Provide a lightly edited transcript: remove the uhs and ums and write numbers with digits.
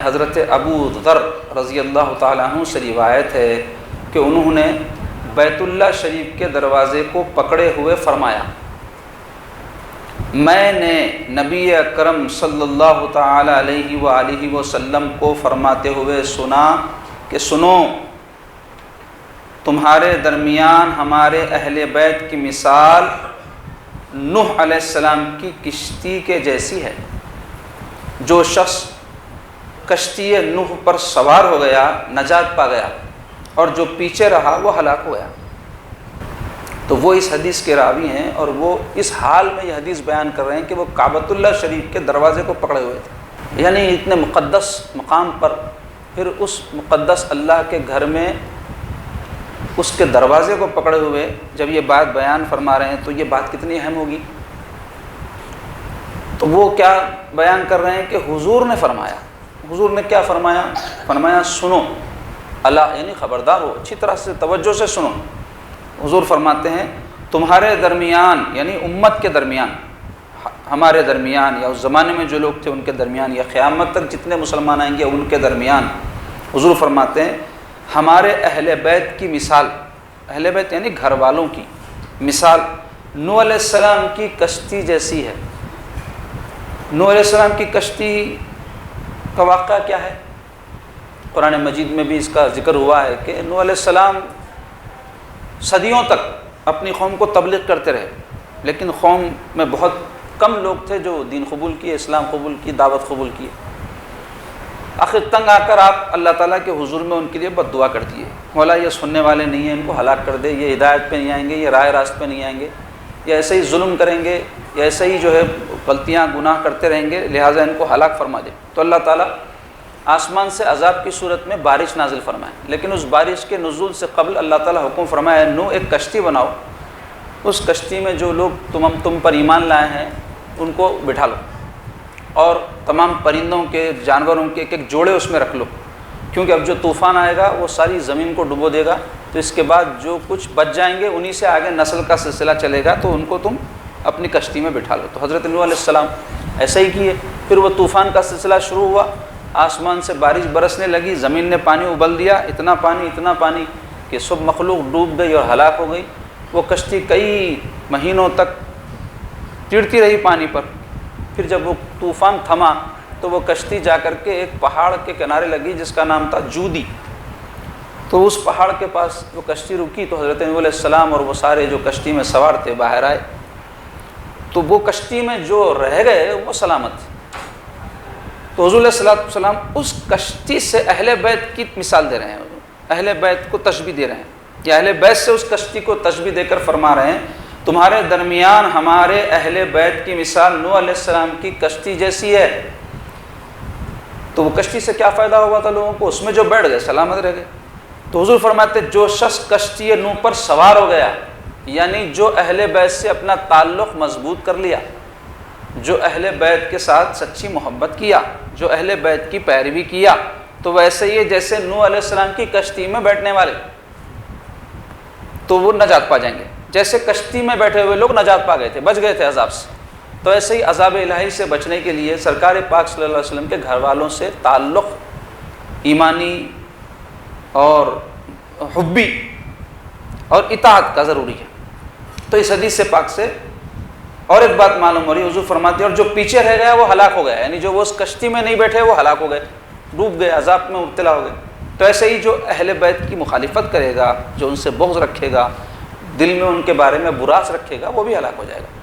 حضرت ابو ذر رضی اللہ تعالیٰ عنہ سے روایت ہے کہ انہوں نے بیت اللہ شریف کے دروازے کو پکڑے ہوئے فرمایا، میں نے نبی اکرم صلی اللہ تعالیٰ علیہ وآلہ وسلم کو فرماتے ہوئے سنا کہ سنو، تمہارے درمیان ہمارے اہل بیت کی مثال نوح علیہ السلام کی کشتی کے جیسی ہے۔ جو شخص کشتی نوح پر سوار ہو گیا نجات پا گیا، اور جو پیچھے رہا وہ ہلاک ہو گیا۔ تو وہ اس حدیث کے راوی ہیں، اور وہ اس حال میں یہ حدیث بیان کر رہے ہیں کہ وہ کعبۃ اللہ شریف کے دروازے کو پکڑے ہوئے تھے، یعنی اتنے مقدس مقام پر، پھر اس مقدس اللہ کے گھر میں اس کے دروازے کو پکڑے ہوئے جب یہ بات بیان فرما رہے ہیں تو یہ بات کتنی اہم ہوگی۔ تو وہ کیا بیان کر رہے ہیں کہ حضور نے فرمایا، حضور نے کیا فرمایا؟ فرمایا سنو، اللہ یعنی خبردار ہو، اچھی طرح سے توجہ سے سنو۔ حضور فرماتے ہیں تمہارے درمیان یعنی امت کے درمیان، ہمارے درمیان یا اس زمانے میں جو لوگ تھے ان کے درمیان، یا قیامت تک جتنے مسلمان آئیں گے ان کے درمیان، حضور فرماتے ہیں ہمارے اہل بیت کی مثال، اہل بیت یعنی گھر والوں کی مثال نوح علیہ السلام کی کشتی جیسی ہے۔ نوح علیہ السلام کی کشتی کا واقعہ کیا ہے؟ قرآن مجید میں بھی اس کا ذکر ہوا ہے کہ نوح علیہ السلام صدیوں تک اپنی قوم کو تبلیغ کرتے رہے، لیکن قوم میں بہت کم لوگ تھے جو دین قبول کیے، اسلام قبول کی، دعوت قبول کیے۔ آخر تنگ آ کر آپ اللہ تعالیٰ کے حضور میں ان کے لیے بد دعا کر دیے، مولا یہ سننے والے نہیں ہیں، ان کو ہلاک کر دے، یہ ہدایت پہ نہیں آئیں گے، یہ راہ راست پہ نہیں آئیں گے، یا ایسے ہی ظلم کریں گے، یا ایسے ہی جو ہے غلطیاں گناہ کرتے رہیں گے، لہٰذا ان کو ہلاک فرما دے۔ تو اللہ تعالیٰ آسمان سے عذاب کی صورت میں بارش نازل فرمائے، لیکن اس بارش کے نزول سے قبل اللہ تعالیٰ حکم فرمایا نو ایک کشتی بناؤ، اس کشتی میں جو لوگ تم پر ایمان لائے ہیں ان کو بٹھا لو، اور تمام پرندوں کے، جانوروں کے ایک ایک جوڑے اس میں رکھ لو، کیونکہ اب جو طوفان آئے گا وہ ساری زمین کو ڈبو دے گا، تو اس کے بعد جو کچھ بچ جائیں گے انہی سے آگے نسل کا سلسلہ چلے گا، تو ان کو تم اپنی کشتی میں بٹھا لو۔ تو حضرت نوح علیہ السلام ایسا ہی کیے، پھر وہ طوفان کا سلسلہ شروع ہوا، آسمان سے بارش برسنے لگی، زمین نے پانی ابل دیا، اتنا پانی کہ سب مخلوق ڈوب گئی اور ہلاک ہو گئی۔ وہ کشتی کئی مہینوں تک چڑتی رہی پانی پر، پھر جب وہ طوفان تھما تو وہ کشتی جا کر کے ایک پہاڑ کے کنارے لگی جس کا نام تھا جودی۔ تو اس پہاڑ کے پاس وہ کشتی رکی، تو حضرت نوح علیہ السلام اور وہ سارے جو کشتی میں سوار تھے باہر آئے، تو وہ کشتی میں جو رہ گئے وہ سلامت تھے۔ تو حضور علیہ السلام اس کشتی سے اہل بیت کی مثال دے رہے ہیں، اہل بیت کو تشبیہ دے رہے ہیں، یا اہل بیت سے اس کشتی کو تشبیہ دے کر فرما رہے ہیں تمہارے درمیان ہمارے اہل بیت کی مثال نوح علیہ السلام کی کشتی جیسی ہے۔ تو وہ کشتی سے کیا فائدہ ہوا تھا لوگوں کو؟ اس میں جو بیٹھ گئے سلامت رہ گئے۔ تو حضور فرماتے جو شخص کشتی نوح پر سوار ہو گیا، یعنی جو اہل بیت سے اپنا تعلق مضبوط کر لیا، جو اہل بیت کے ساتھ سچی محبت کیا، جو اہل بیت کی پیروی کیا، تو ویسے ہی جیسے نوح علیہ السلام کی کشتی میں بیٹھنے والے، تو وہ نجات پا جائیں گے۔ جیسے کشتی میں بیٹھے ہوئے لوگ نجات پا گئے تھے، بچ گئے تھے عذاب سے، تو ایسے ہی عذاب الہی سے بچنے کے لیے سرکار پاک صلی اللہ علیہ وسلم کے گھر والوں سے تعلق ایمانی اور حبی اور اطاعت کا ضروری ہے۔ تو اس حدیث سے پاک سے اور ایک بات معلوم ہو رہی ہے، حضور فرماتے ہیں اور جو پیچھے رہ گیا وہ ہلاک ہو گیا، یعنی جو وہ اس کشتی میں نہیں بیٹھے وہ ہلاک ہو گئے، ڈوب گئے، عذاب میں مبتلا ہو گئے۔ تو ایسے ہی جو اہل بیت کی مخالفت کرے گا، جو ان سے بغض رکھے گا، دل میں ان کے بارے میں براس رکھے گا، وہ بھی ہلاک ہو جائے گا۔